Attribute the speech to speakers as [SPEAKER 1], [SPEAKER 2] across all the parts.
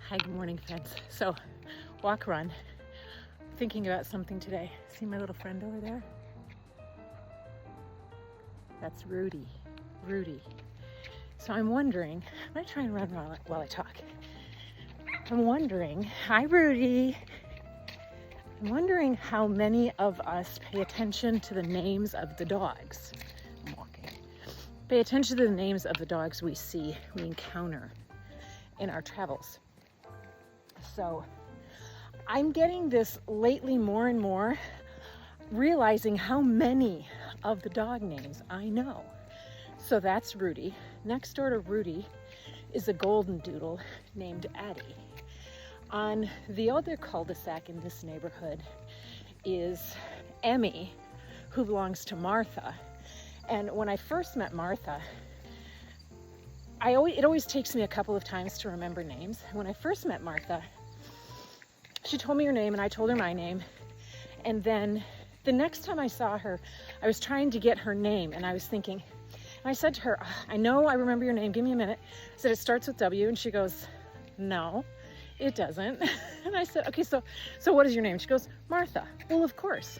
[SPEAKER 1] Hi, good morning, friends. So, walk, run. Thinking about something today. See my little friend over there? That's Rudy. Rudy. So I'm wondering, I'm gonna try and run while I talk. I'm wondering, hi Rudy. I'm wondering how many of us pay attention to the names of the dogs. I'm walking. Pay attention to the names of the dogs we see, we encounter in our travels. So I'm getting this lately more and more, realizing how many of the dog names I know. So that's Rudy. Next door to Rudy is a golden doodle named Addie. On the other cul-de-sac in this neighborhood is Emmy, who belongs to Martha. And when I first met Martha, it always takes me a couple of times to remember names. When I first met Martha, she told me her name and I told her my name. And then the next time I saw her, I was trying to get her name and I was thinking, and I said to her, I know I remember your name, give me a minute. I said, it starts with W, and she goes, no, it doesn't. And I said, okay, so what is your name? She goes, Martha. Well, of course.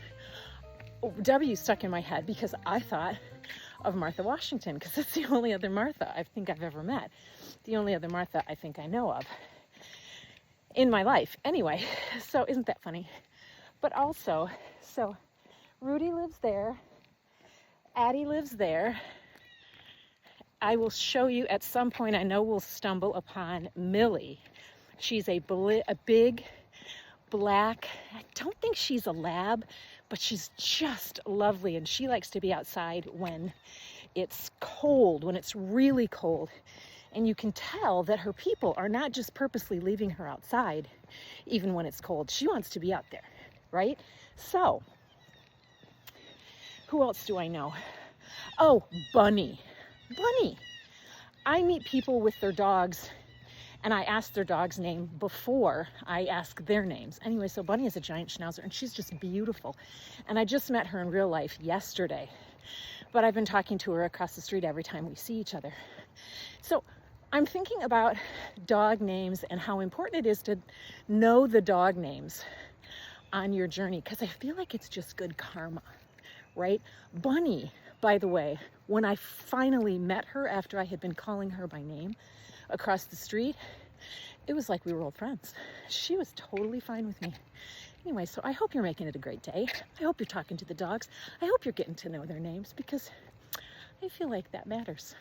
[SPEAKER 1] W stuck in my head because I thought of Martha Washington, because that's the only other Martha I think I've ever met. The only other Martha I think I know of in my life. Anyway, so isn't that funny? But also, so Rudy lives there, Addie lives there. I will show you at some point, I know we'll stumble upon Millie. She's a big black, I don't think she's a lab, but she's just lovely, and she likes to be outside when it's cold, when it's really cold. And you can tell that her people are not just purposely leaving her outside, even when it's cold. She wants to be out there, right? So, who else do I know? Oh, Bunny. Bunny. I meet people with their dogs, and I ask their dog's name before I ask their names. Anyway, so Bunny is a giant schnauzer, and she's just beautiful. And I just met her in real life yesterday, but I've been talking to her across the street every time we see each other. So I'm thinking about dog names and how important it is to know the dog names on your journey, because I feel like it's just good karma, right? Bunny, by the way, when I finally met her after I had been calling her by name across the street, it was like we were old friends. She was totally fine with me. Anyway, so I hope you're making it a great day. I hope you're talking to the dogs. I hope you're getting to know their names, because I feel like that matters.